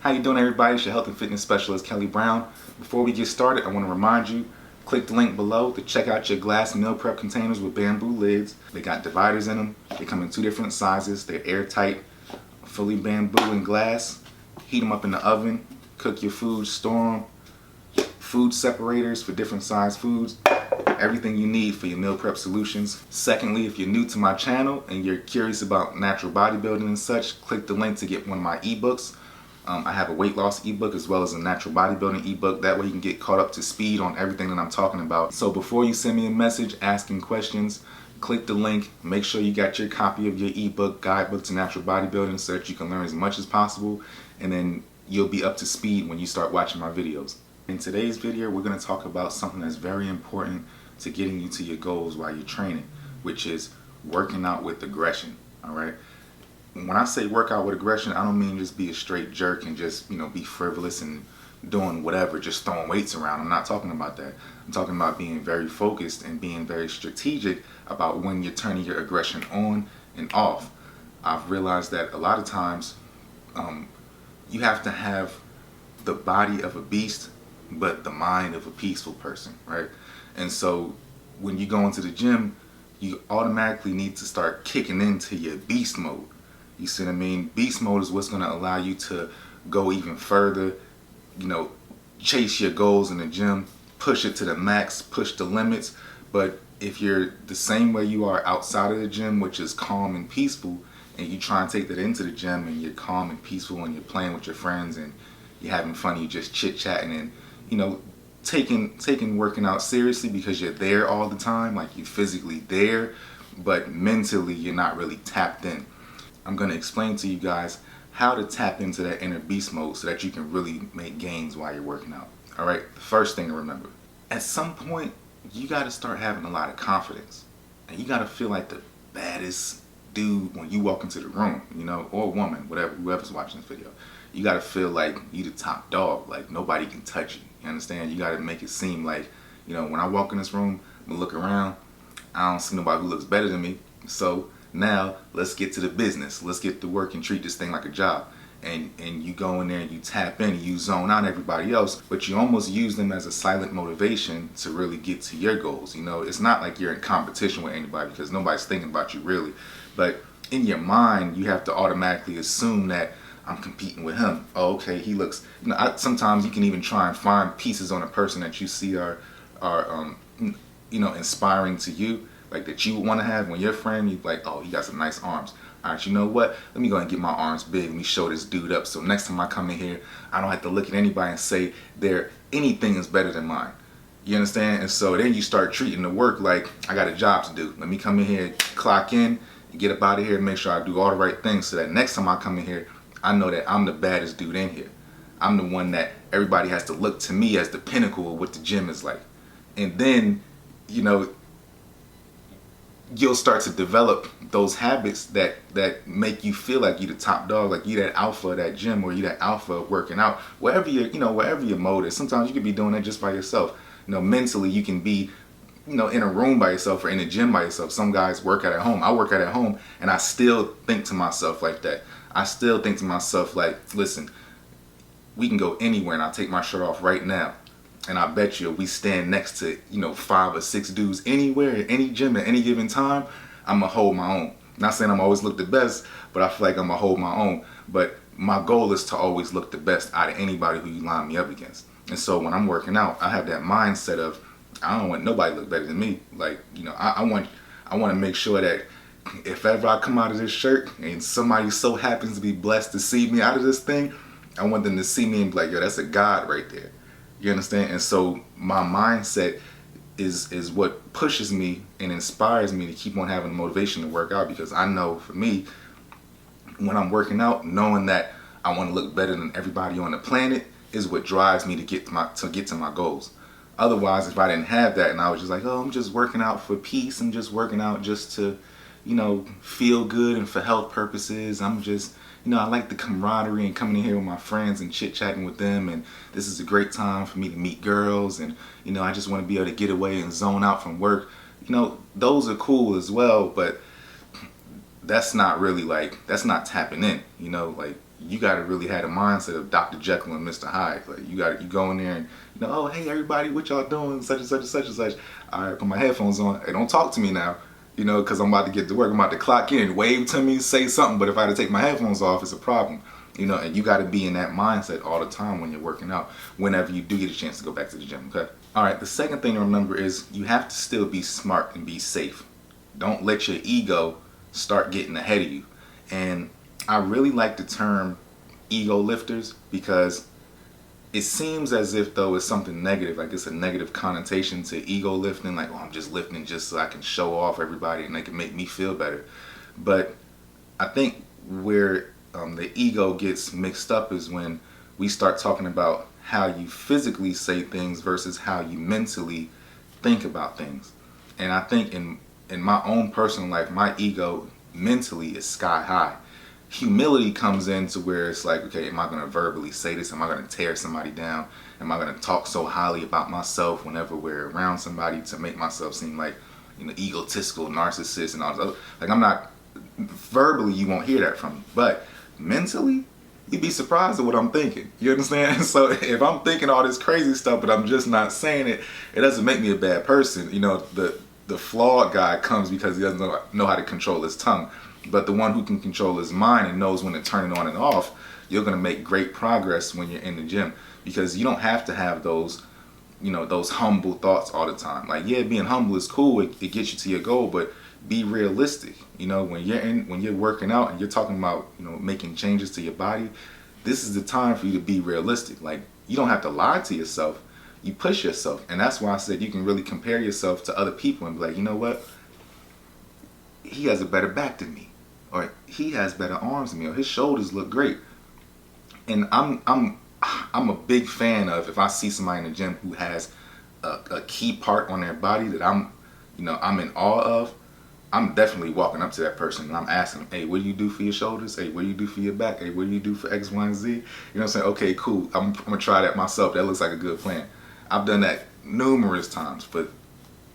How you doing, everybody? It's your health and fitness specialist, Kelly Brown. Before we get started, I want to remind you, click the link below to check out your glass meal prep containers with bamboo lids. They got dividers in them. They come in 2 different sizes. They're airtight, fully bamboo and glass. Heat them up in the oven, cook your food, store them. Food separators for different size foods. Everything you need for your meal prep solutions. Secondly, if you're new to my channel and you're curious about natural bodybuilding and such, click the link to get one of my ebooks. I have a weight loss ebook as well as a natural bodybuilding ebook. That way you can get caught up to speed on everything that I'm talking about. So before you send me a message asking questions, click the link. Make sure you got your copy of your ebook, Guidebook to Natural Bodybuilding, so that you can learn as much as possible, and then you'll be up to speed when you start watching my videos. In today's video, we're going to talk about something that's very important to getting you to your goals while you're training, which is working out with aggression. All right. When I say work out with aggression, I don't mean just be a straight jerk and just, be frivolous and doing whatever, just throwing weights around. I'm not talking about that. I'm talking about being very focused and being very strategic about when you're turning your aggression on and off. I've realized that a lot of times you have to have the body of a beast but the mind of a peaceful person, right? And so when you go into the gym, you automatically need to start kicking into your beast mode. You see what I mean? Beast mode is what's going to allow you to go even further, chase your goals in the gym, push it to the max, push the limits. But if you're the same way you are outside of the gym, which is calm and peaceful, and you try and take that into the gym and you're calm and peaceful and you're playing with your friends and you're having fun, you're just chit-chatting and, taking working out seriously because you're there all the time, like you're physically there, but mentally you're not really tapped in. I'm going to explain to you guys how to tap into that inner beast mode so that you can really make gains while you're working out. All right, the first thing to remember, at some point you got to start having a lot of confidence, and you got to feel like the baddest dude when you walk into the room, or woman, whatever, whoever's watching this video. You got to feel like you the top dog, like nobody can touch you. You understand? You got to make it seem like, when I walk in this room, I'm gonna look around, I don't see nobody who looks better than me. So now let's get to the business. Let's get to work and treat this thing like a job. And you go in there and you tap in and you zone out everybody else, but you almost use them as a silent motivation to really get to your goals. It's not like you're in competition with anybody because nobody's thinking about you really. But in your mind, you have to automatically assume that I'm competing with him. Oh, okay, he looks. Sometimes you can even try and find pieces on a person that you see are inspiring to you, like that you want to have. When your friend, you like, oh, he got some nice arms. All right, you know what? Let me go and get my arms big. Let me show this dude up. So next time I come in here, I don't have to look at anybody and say anything is better than mine. You understand? And so then you start treating the work like I got a job to do. Let me come in here, clock in, get up out of here, and make sure I do all the right things so that next time I come in here, I know that I'm the baddest dude in here. I'm the one that everybody has to look to me as the pinnacle of what the gym is like. And then, you'll start to develop those habits that make you feel like you're the top dog, like you that alpha of that gym, or you that alpha of working out. Wherever your mode is. Sometimes you could be doing that just by yourself. Mentally you can be in a room by yourself or in a gym by yourself. Some guys work out at home. I work out at home and I still think to myself like that. I still think to myself like, listen, we can go anywhere and I'll take my shirt off right now. And I bet you if we stand next to, 5 or 6 dudes anywhere, at any gym at any given time, I'm going to hold my own. Not saying I'm always look the best, but I feel like I'm going to hold my own. But my goal is to always look the best out of anybody who you line me up against. And so when I'm working out, I have that mindset of, I don't want nobody to look better than me. Like, I want to make sure that if ever I come out of this shirt and somebody so happens to be blessed to see me out of this thing, I want them to see me and be like, yo, that's a God right there. You understand? And so my mindset is what pushes me and inspires me to keep on having the motivation to work out, because I know for me, when I'm working out, knowing that I want to look better than everybody on the planet is what drives me to get to my goals. Otherwise, if I didn't have that and I was just like, oh, I'm just working out for peace, I'm just working out just to, feel good and for health purposes, I'm just, I like the camaraderie and coming in here with my friends and chit-chatting with them, and this is a great time for me to meet girls, and, I just want to be able to get away and zone out from work. Those are cool as well, but that's not really that's not tapping in, like you got to really have the mindset of Dr. Jekyll and Mr. Hyde. Like you go in there and oh hey everybody, what y'all doing? Such and such and such and such. All right, put my headphones on. Hey, don't talk to me now. Because I'm about to get to work. I'm about to clock in. Wave to me, say something. But if I had to take my headphones off, it's a problem. And you got to be in that mindset all the time when you're working out, whenever you do get a chance to go back to the gym, okay? All right, the second thing to remember is you have to still be smart and be safe. Don't let your ego start getting ahead of you. And I really like the term ego lifters because it seems as if though it's something negative, like it's a negative connotation to ego lifting, like, oh, I'm just lifting just so I can show off everybody and they can make me feel better. But I think where the ego gets mixed up is when we start talking about how you physically say things versus how you mentally think about things. And I think in my own personal life, my ego mentally is sky high. Humility comes into where it's like, okay, am I going to verbally say this? Am I going to tear somebody down? Am I going to talk so highly about myself whenever we're around somebody to make myself seem like, egotistical, narcissist and all this other? Like, I'm not, verbally you won't hear that from me, but mentally, you'd be surprised at what I'm thinking. You understand? So if I'm thinking all this crazy stuff, but I'm just not saying it, it doesn't make me a bad person. The flawed guy comes because he doesn't know how to control his tongue. But the one who can control his mind and knows when to turn it on and off, you're going to make great progress when you're in the gym, because you don't have to have those, those humble thoughts all the time. Like, yeah, being humble is cool. It gets you to your goal, but be realistic. When you're working out and you're talking about, making changes to your body, this is the time for you to be realistic. Like, you don't have to lie to yourself. You push yourself. And that's why I said you can really compare yourself to other people and be like, you know what? He has a better back than me. Or he has better arms than me, or his shoulders look great. And I'm a big fan of, if I see somebody in the gym who has a key part on their body that I'm in awe of, I'm definitely walking up to that person and I'm asking them, hey, what do you do for your shoulders? Hey, what do you do for your back? Hey, what do you do for X, Y, and Z? I'm saying? Okay, cool. I'm gonna try that myself. That looks like a good plan. I've done that numerous times, but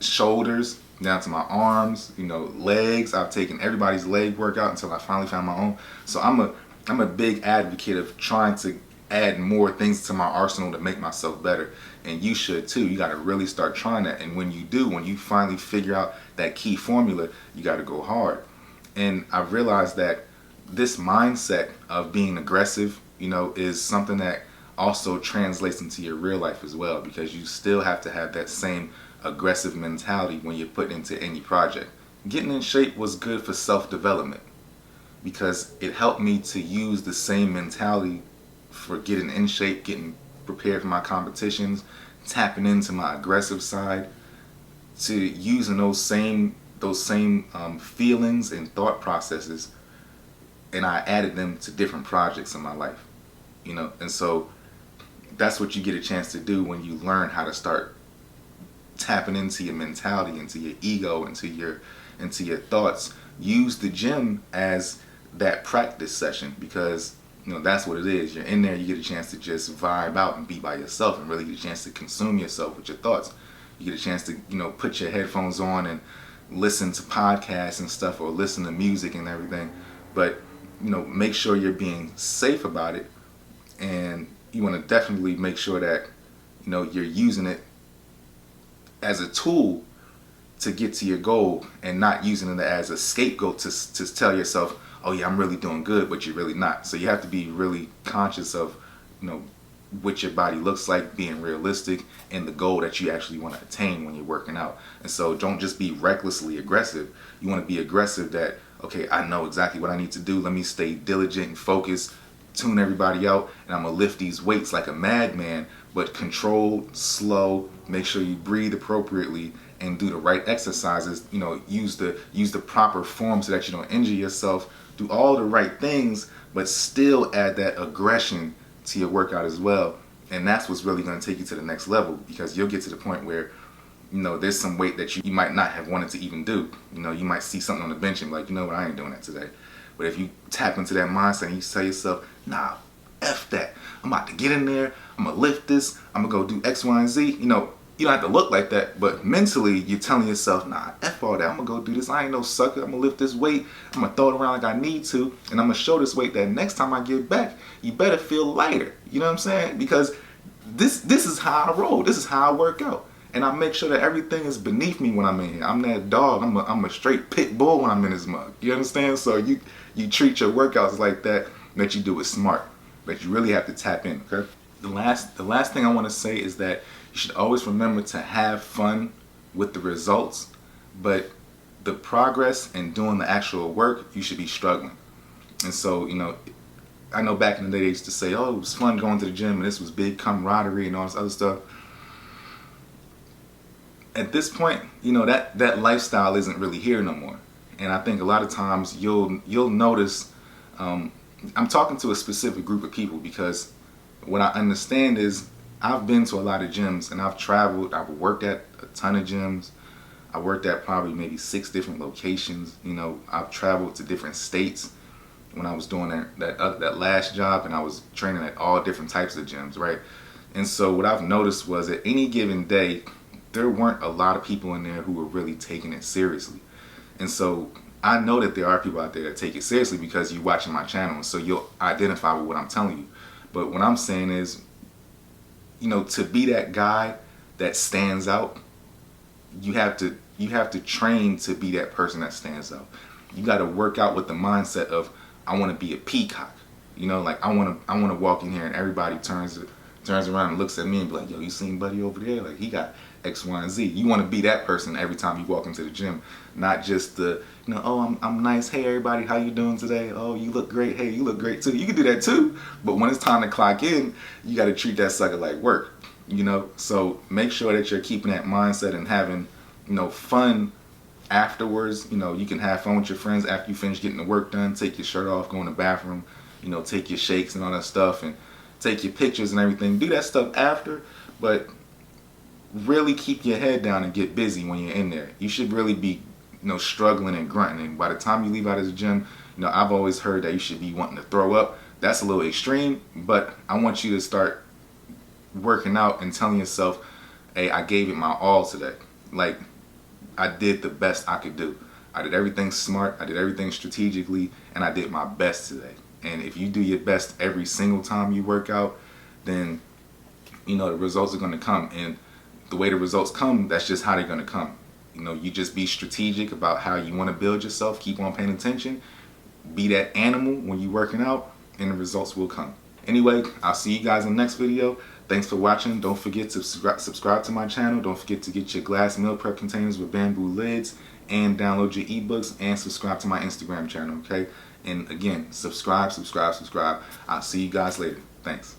shoulders down to my arms, legs. I've taken everybody's leg workout until I finally found my own. So I'm a big advocate of trying to add more things to my arsenal to make myself better. And you should too. You got to really start trying that. And when you finally figure out that key formula, you got to go hard. And I realized that this mindset of being aggressive, is something that also translates into your real life as well, because you still have to have that same aggressive mentality when you're put into any project. Getting in shape was good for self-development because it helped me to use the same mentality for getting in shape, getting prepared for my competitions, tapping into my aggressive side, to using those same feelings and thought processes, and I added them to different projects in my life. And so that's what you get a chance to do when you learn how to start tapping into your mentality, into your ego, into your thoughts. Use the gym as that practice session, because that's what it is. You're in there, you get a chance to just vibe out and be by yourself and really get a chance to consume yourself with your thoughts. You get a chance to put your headphones on and listen to podcasts and stuff, or listen to music and everything, but make sure you're being safe about it, and you want to definitely make sure that you're using it as a tool to get to your goal, and not using it as a scapegoat to tell yourself, oh yeah, I'm really doing good, but you're really not. So you have to be really conscious of what your body looks like, being realistic, and the goal that you actually want to attain when you're working out. And so don't just be recklessly aggressive. You want to be aggressive that, okay, I know exactly what I need to do. Let me stay diligent and focused, tune everybody out, and I'm gonna lift these weights like a madman, but controlled, slow. Make sure you breathe appropriately and do the right exercises. Use the proper form so that you don't injure yourself. Do all the right things, but still add that aggression to your workout as well. And that's what's really going to take you to the next level, because you'll get to the point where there's some weight that you might not have wanted to even do. You might see something on the bench and be like, you know what, I ain't doing that today. But if you tap into that mindset and you tell yourself, nah, F that. I'm about to get in there. I'm going to lift this. I'm going to go do X, Y, and Z. you don't have to look like that, but mentally you're telling yourself, nah, F all that, I'm gonna go do this. I ain't no sucker. I'm gonna lift this weight. I'm gonna throw it around like I need to, and I'm gonna show this weight that next time I get back, you better feel lighter. You know what I'm saying? Because this is how I roll. This is how I work out. And I make sure that everything is beneath me when I'm in here. I'm that dog. I'm a straight pit bull when I'm in this mug. You understand? So you treat your workouts like that you do it smart. But you really have to tap in, okay? The last thing I want to say is that you should always remember to have fun with the results, but the progress and doing the actual work, you should be struggling. And so, I know back in the day they used to say, oh, it was fun going to the gym and this was big camaraderie and all this other stuff. At this point, that lifestyle isn't really here no more. And I think a lot of times you'll notice, I'm talking to a specific group of people because what I understand is I've been to a lot of gyms and I've traveled. I've worked at a ton of gyms. I worked at probably maybe 6 different locations. I've traveled to different states when I was doing that last job, and I was training at all different types of gyms, right? And so what I've noticed was at any given day, there weren't a lot of people in there who were really taking it seriously. And so I know that there are people out there that take it seriously because you're watching my channel, so you'll identify with what I'm telling you. But what I'm saying is, to be that guy that stands out, you have to train to be that person that stands out. You got to work out with the mindset of, I want to be a peacock. Like I want to walk in here and everybody turns around and looks at me and be like, yo, you seen Buddy over there? Like he got X, Y, and Z. You want to be that person every time you walk into the gym, not just the, oh, I'm nice. Hey, everybody, how you doing today? Oh, you look great. Hey, you look great too. You can do that too. But when it's time to clock in, you got to treat that sucker like work, So make sure that you're keeping that mindset and having, fun afterwards. You can have fun with your friends after you finish getting the work done. Take your shirt off, go in the bathroom, take your shakes and all that stuff and take your pictures and everything. Do that stuff after, but really keep your head down and get busy when you're in there. You should really be, struggling and grunting. And by the time you leave out of the gym, I've always heard that you should be wanting to throw up. That's a little extreme, but I want you to start working out and telling yourself, hey, I gave it my all today. Like, I did the best I could do. I did everything smart, I did everything strategically, and I did my best today. And if you do your best every single time you work out, then, the results are going to come. And the way the results come, that's just how they're going to come. You just be strategic about how you want to build yourself, keep on paying attention, be that animal when you're working out, and the results will come. Anyway, I'll see you guys in the next video. Thanks for watching. Don't forget to subscribe to my channel. Don't forget to get your glass meal prep containers with bamboo lids, and download your ebooks, and subscribe to my Instagram channel, okay? And again, subscribe. I'll see you guys later. Thanks.